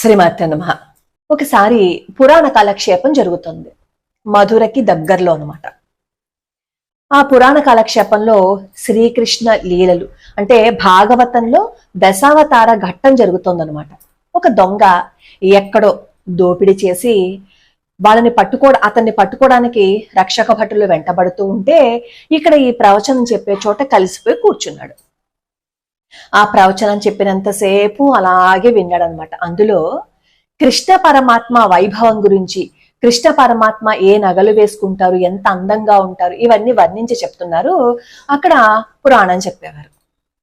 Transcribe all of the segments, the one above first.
శ్రీమాతే నమః. ఒకసారి పురాణ కాలక్షేపం జరుగుతుంది మధురకి దగ్గరలో అనమాట. ఆ పురాణ కాలక్షేపంలో శ్రీకృష్ణ లీలలు అంటే భాగవతంలో దశావతార ఘట్టం జరుగుతుందనమాట. ఒక దొంగ ఎక్కడో దోపిడీ చేసి అతన్ని పట్టుకోవడానికి రక్షక భటులు వెంటబడుతూ ఉంటే ఇక్కడ ఈ ప్రవచనం చెప్పే చోట కలిసిపోయి కూర్చున్నాడు. ఆ ప్రవచనం చెప్పినంతసేపు అలాగే విన్నాడనమాట. అందులో కృష్ణ పరమాత్మ వైభవం గురించి, కృష్ణ పరమాత్మ ఏ నగలు వేసుకుంటారు, ఎంత అందంగా ఉంటారు, ఇవన్నీ వర్ణించి చెప్తున్నారు. అక్కడ పురాణం చెప్పేవారు.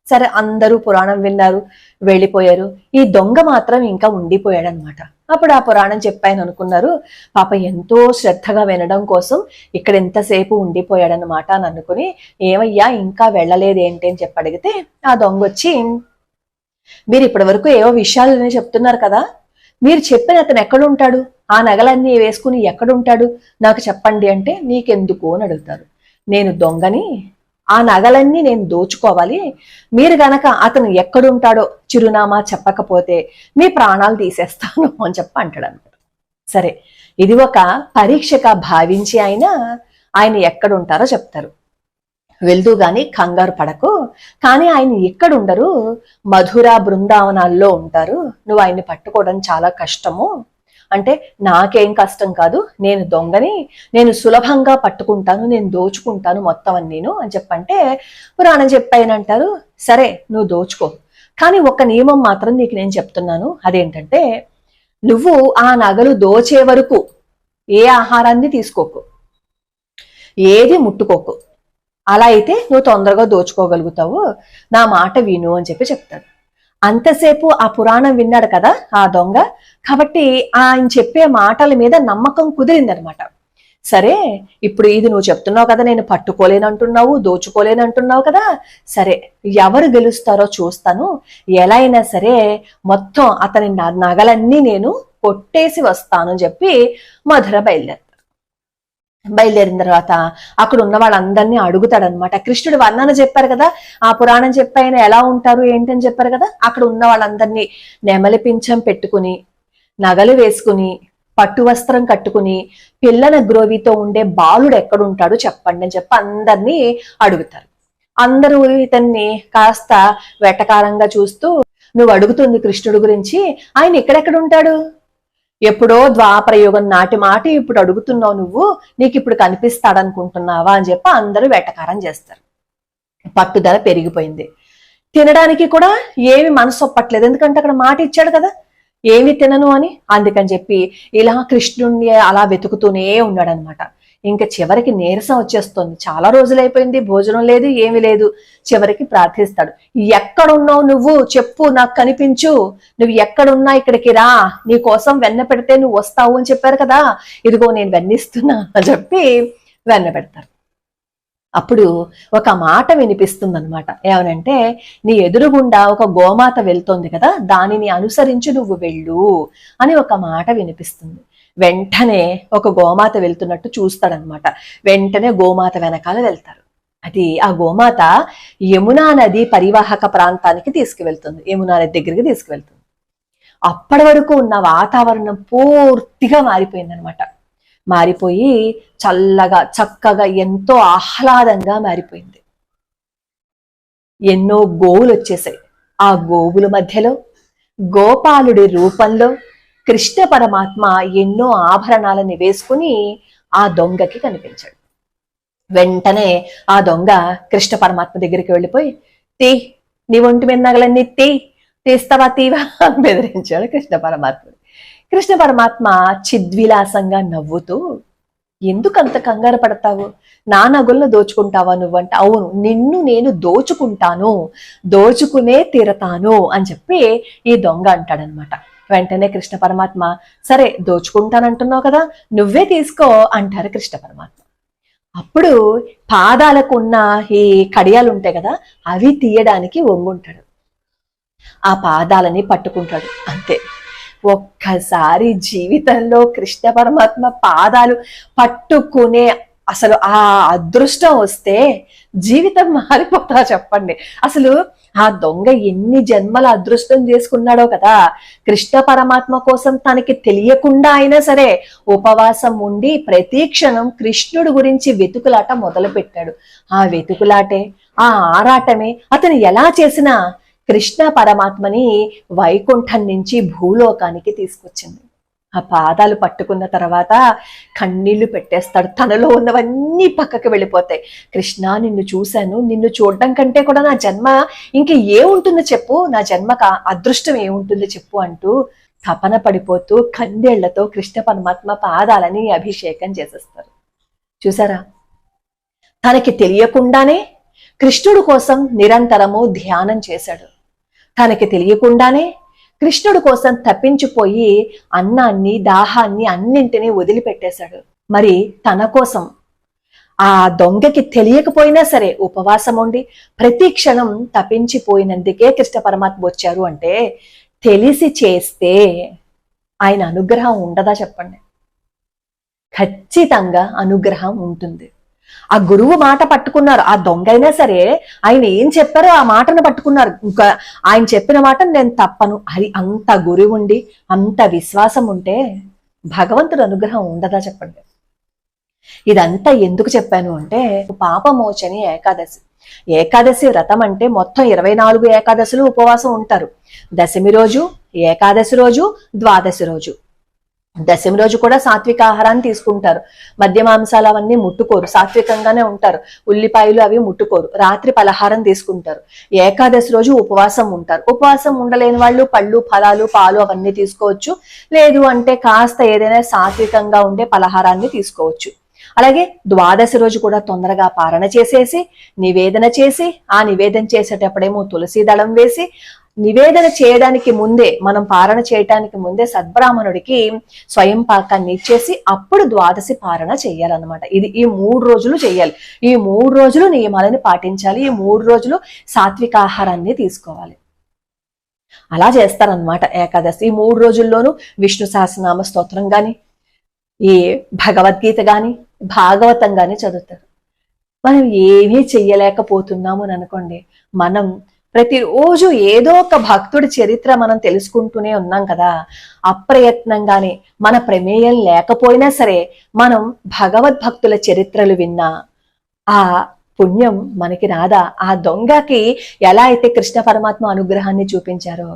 సరే, అందరూ పురాణం విన్నారు, వెళ్ళిపోయారు. ఈ దొంగ మాత్రం ఇంకా ఉండిపోయాడనమాట. అప్పుడు ఆ పురాణం చెప్పాయని అనుకున్నారు. పాప ఎంతో శ్రద్ధగా వినడం కోసం ఇక్కడ ఎంతసేపు ఉండిపోయాడనమాట అని అనుకుని, ఏమయ్యా ఇంకా వెళ్ళలేదేంటి అని చెప్పి అడిగితే ఆ దొంగ వచ్చి, మీరు ఇప్పటి వరకు ఏవో విషయాలు చెప్తున్నారు కదా, మీరు చెప్పిన అతను ఎక్కడుంటాడు, ఆ నగలన్నీ వేసుకుని ఎక్కడుంటాడు నాకు చెప్పండి అంటే, నీకెందుకు అని అడుగుతారు. నేను దొంగని, ఆ నగలన్నీ నేను దోచుకోవాలి, మీరు గనక అతను ఎక్కడుంటాడో చిరునామా చెప్పకపోతే మీ ప్రాణాలు తీసేస్తాను అని చెప్పి అంటాడు అనమాట. సరే, ఇది ఒక పరీక్షగా భావించి ఆయన ఎక్కడుంటారో చెప్తారు. వెళ్తూ గాని కంగారు పడకు, కానీ ఆయన ఎక్కడుండరు, మధుర బృందావనాల్లో ఉంటారు, నువ్వు ఆయన్ని పట్టుకోవడం చాలా కష్టము అంటే, నాకేం కష్టం కాదు, నేను దొంగని, నేను సులభంగా పట్టుకుంటాను, నేను దోచుకుంటాను మొత్తం నేను అని చెప్పంటే పురాణం చెప్పాయనంటారు. సరే, నువ్వు దోచుకో, కానీ ఒక నియమం మాత్రం నీకు నేను చెప్తున్నాను. అదేంటంటే, నువ్వు ఆ నగలు దోచే వరకు ఏ ఆహారాన్ని తీసుకోకు, ఏది ముట్టుకోకు. అలా అయితే నువ్వు తొందరగా దోచుకోగలుగుతావు, నా మాట విను అని చెప్పి చెప్తాడు. అంతసేపు ఆ పురాణం విన్నాడు కదా ఆ దొంగ, కాబట్టి ఆయన చెప్పే మాటల మీద నమ్మకం కుదిరిందనమాట. సరే, ఇప్పుడు ఇది నువ్వు చెప్తున్నావు కదా, నేను పట్టుకోలేనంటున్నావు, దోచుకోలేనంటున్నావు కదా, సరే ఎవరు గెలుస్తారో చూస్తాను, ఎలా అయినా సరే మొత్తం అతని నగలన్నీ నేను కొట్టేసి వస్తాను అని చెప్పి మధుర బయలుదేరిన తర్వాత అక్కడ ఉన్న వాళ్ళందరినీ అడుగుతాడనమాట. కృష్ణుడు వర్ణన చెప్పారు కదా, ఆ పురాణం చెప్పాయన ఎలా ఉంటారు ఏంటని చెప్పారు కదా, అక్కడ ఉన్న వాళ్ళందరినీ నెమలి పింఛం పెట్టుకుని, నగలు వేసుకుని, పట్టు వస్త్రం కట్టుకుని, పిల్లన గ్రోవితో ఉండే బాలుడు ఎక్కడుంటాడు చెప్పండి అని చెప్పి అందరినీ అడుగుతారు. అందరూ ఇతన్ని కాస్త వెటకారంగా చూస్తూ, నువ్వు అడుగుతుంది కృష్ణుడు గురించి, ఆయన ఎక్కడెక్కడ ఉంటాడు, ఎప్పుడో ద్వాపరయుగం నాటి మాట ఇప్పుడు అడుగుతున్నావు నువ్వు, నీకు ఇప్పుడు కనిపిస్తాడనుకుంటున్నావా అని చెప్పి అందరూ వెటకారం చేస్తారు. పట్టుదల పెరిగిపోయింది. తినడానికి కూడా ఏమి మనసు ఒప్పట్లేదు, ఎందుకంటే అక్కడ మాట ఇచ్చాడు కదా ఏమి తినను అని. అందుకని చెప్పి ఇలా కృష్ణుణ్ణి అలా వెతుకుతూనే ఉన్నాడనమాట. ఇంకా చివరికి నీరసం వచ్చేస్తుంది, చాలా రోజులైపోయింది, భోజనం లేదు, ఏమి లేదు. చివరికి ప్రార్థిస్తాడు, ఎక్కడున్నావు నువ్వు చెప్పు, నాకు కనిపించు, నువ్వు ఎక్కడున్నా ఇక్కడికి రా, నీ కోసం వెన్న పెడితే నువ్వు వస్తావు అని చెప్పారు కదా, ఇదిగో నేను వెన్నిస్తున్నా అని చెప్పి వెన్న పెడతారు. అప్పుడు ఒక మాట వినిపిస్తుంది అనమాట. ఏమనంటే, నీ ఎదురుగుండా ఒక గోమాత వెళ్తోంది కదా, దానిని అనుసరించి నువ్వు వెళ్ళు అని ఒక మాట వినిపిస్తుంది. వెంటనే ఒక గోమాత వెళ్తున్నట్టు చూస్తాడనమాట. వెంటనే గోమాత వెనకాల వెళ్తారు. అది ఆ గోమాత యమునా నది పరివాహక ప్రాంతానికి తీసుకువెళ్తుంది, యమునా నది దగ్గరికి తీసుకువెళ్తుంది. అప్పటి వరకు ఉన్న వాతావరణం పూర్తిగా మారిపోయిందనమాట. మారిపోయి చల్లగా చక్కగా ఎంతో ఆహ్లాదంగా మారిపోయింది. ఎన్నో గోవులు వచ్చేసాయి. ఆ గోవుల మధ్యలో గోపాలుడి రూపంలో కృష్ణ పరమాత్మ ఎన్నో ఆభరణాలని వేసుకుని ఆ దొంగకి కనిపించాడు. వెంటనే ఆ దొంగ కృష్ణ పరమాత్మ దగ్గరికి వెళ్ళిపోయి, నీ ఒంటి మీద నగలన్నీ తీస్తావా తీవా అని బెదిరించాడు కృష్ణ పరమాత్మ. కృష్ణ పరమాత్మ చిద్విలాసంగా నవ్వుతూ, ఎందుకంత కంగారు పడతావు, నా నగులను దోచుకుంటావా నువ్వంటే, అవును నిన్ను నేను దోచుకుంటాను, దోచుకునే తీరతాను అని చెప్పి ఈ దొంగ అంటాడనమాట. వెంటనే కృష్ణ పరమాత్మ, సరే దోచుకుంటానంటున్నావు కదా, నువ్వే తీసుకో అంటారు కృష్ణ పరమాత్మ. అప్పుడు పాదాలకు ఉన్న ఈ కడియాలు ఉంటాయి కదా, అవి తీయడానికి వంగుంటాడు, ఆ పాదాలని పట్టుకుంటాడు. అంతే, ఒక్కసారి జీవితంలో కృష్ణ పరమాత్మ పాదాలు పట్టుకునే అసలు ఆ అదృష్టం వస్తే జీవితం మారిపోతా చెప్పండి. అసలు ఆ దొంగ ఎన్ని జన్మల అదృష్టం చేసుకున్నాడో కదా. కృష్ణ పరమాత్మ కోసం తనకి తెలియకుండా అయినా సరే ఉపవాసం ఉండి ప్రతి క్షణం కృష్ణుడు గురించి వెతుకులాట మొదలు పెట్టాడు. ఆ వెతుకులాటే, ఆ ఆరాటమే అతను ఎలా చేసినా కృష్ణ పరమాత్మని వైకుంఠం నుంచి భూలోకానికి తీసుకొచ్చింది. ఆ పాదాలు పట్టుకున్న తర్వాత కన్నీళ్లు పెట్టేస్తాడు. తనలో ఉన్నవన్నీ పక్కకి వెళ్ళిపోతాయి. కృష్ణ, నిన్ను చూశాను, నిన్ను చూడడం కంటే కూడా నా జన్మ ఇంక ఏముంటుందో చెప్పు, నా జన్మకు అదృష్టం ఏముంటుందో చెప్పు అంటూ తపన పడిపోతూ కందేళ్లతో కృష్ణ పరమాత్మ పాదాలని అభిషేకం చేసేస్తారు. చూసారా, తనకి తెలియకుండానే కృష్ణుడు కోసం నిరంతరము ధ్యానం చేశాడు. తనకి తెలియకుండానే కృష్ణుడు కోసం తప్పించిపోయి అన్నాన్ని, దాహాన్ని అన్నింటినీ వదిలిపెట్టేశాడు. మరి తన కోసం ఆ దొంగకి తెలియకపోయినా సరే ఉపవాసం ఉండి ప్రతి క్షణం తప్పించిపోయినందుకే కృష్ణ పరమాత్మ వచ్చారు అంటే తెలిసి చేస్తే ఆయన అనుగ్రహం ఉండదా చెప్పండి? ఖచ్చితంగా అనుగ్రహం ఉంటుంది. ఆ గురువు మాట పట్టుకున్నారు. ఆ దొంగ అయినా సరే ఆయన ఏం చెప్పారో ఆ మాటను పట్టుకున్నారు. ఇంకా ఆయన చెప్పిన మాట నేను తప్పను. అది అంత గురువు ఉండి అంత విశ్వాసం ఉంటే భగవంతుడు అనుగ్రహం ఉండదా చెప్పండి? ఇదంతా ఎందుకు చెప్పాను అంటే పాపమోచని ఏకాదశి. ఏకాదశి వ్రతం అంటే మొత్తం 24 ఏకాదశులు ఉపవాసం ఉంటారు. దశమి రోజు, ఏకాదశి రోజు, ద్వాదశి రోజు. దశమి రోజు కూడా సాత్విక ఆహారాన్ని తీసుకుంటారు. మద్య మాంసాలు అవన్నీ ముట్టుకోరు, సాత్వికంగానే ఉంటారు. ఉల్లిపాయలు అవి ముట్టుకోరు. రాత్రి పలహారం తీసుకుంటారు. ఏకాదశి రోజు ఉపవాసం ఉంటారు. ఉపవాసం ఉండలేని వాళ్ళు పళ్ళు, ఫలాలు, పాలు అవన్నీ తీసుకోవచ్చు. లేదు అంటే కాస్త ఏదైనా సాత్వికంగా ఉండే పలహారాన్ని తీసుకోవచ్చు. అలాగే ద్వాదశి రోజు కూడా తొందరగా పారణ చేసేసి నివేదన చేసి, ఆ నివేదన చేసేటప్పుడేమో తులసి దళం వేసి, నివేదన చేయడానికి ముందే, మనం పారణ చేయటానికి ముందే సద్బ్రాహ్మణుడికి స్వయం పాకాన్ని ఇచ్చేసి అప్పుడు ద్వాదశి పారణ చెయ్యాలన్నమాట. ఇది ఈ 3 రోజులు చెయ్యాలి. ఈ 3 రోజులు నియమాలను పాటించాలి. ఈ 3 రోజులు సాత్విక ఆహారాన్ని తీసుకోవాలి. అలా చేస్తారనమాట ఏకాదశి. ఈ 3 రోజుల్లోనూ విష్ణు సహస్రనామ స్తోత్రం గాని, ఈ భగవద్గీత గాని, భాగవతం గాని చదువుతారు. మనం ఏమీ చెయ్యలేకపోతున్నాము అని అనుకోండి, మనం ప్రతిరోజు ఏదో ఒక భక్తుడి చరిత్ర మనం తెలుసుకుంటూనే ఉన్నాం కదా. అప్రయత్నంగానే మన ప్రమేయం లేకపోయినా సరే మనం భగవద్భక్తుల చరిత్రలు విన్నా ఆ పుణ్యం మనకి రాదా? ఆ దొంగకి ఎలా అయితే కృష్ణ పరమాత్మ అనుగ్రహాన్ని చూపించారో,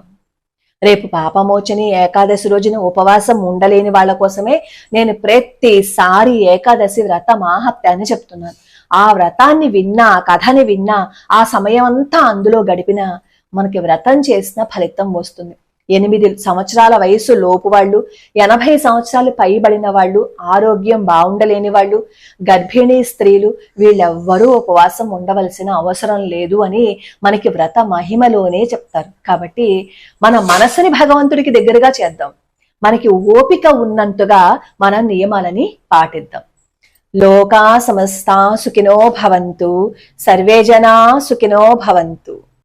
రేపు పాపమోచని ఏకాదశి రోజున ఉపవాసం ఉండలేని వాళ్ళ కోసమే నేను ప్రతిసారి ఏకాదశి వ్రత మాహాత్మ్యాన్ని చెప్తున్నాను. ఆ వ్రతాన్ని విన్నా, ఆ కథని విన్నా, ఆ సమయం అంతా అందులో గడిపినా మనకి వ్రతం చేసిన ఫలితం వస్తుంది. 8 సంవత్సరాల వయసు లోపు వాళ్ళు, 80 సంవత్సరాలు పైబడిన వాళ్ళు, ఆరోగ్యం బాగుండలేని వాళ్ళు, గర్భిణీ స్త్రీలు, వీళ్ళెవ్వరూ ఉపవాసం ఉండవలసిన అవసరం లేదు అని మనకి వ్రత మహిమలోనే చెప్తారు. కాబట్టి మన మనసుని భగవంతుడికి దగ్గరగా చేద్దాం. మనకి ఓపిక ఉన్నంతగా మన నియమాలని పాటిద్దాం. లోకా సమస్తా సుఖినో భవంతు, సర్వే జనా సుఖినో భవంతు.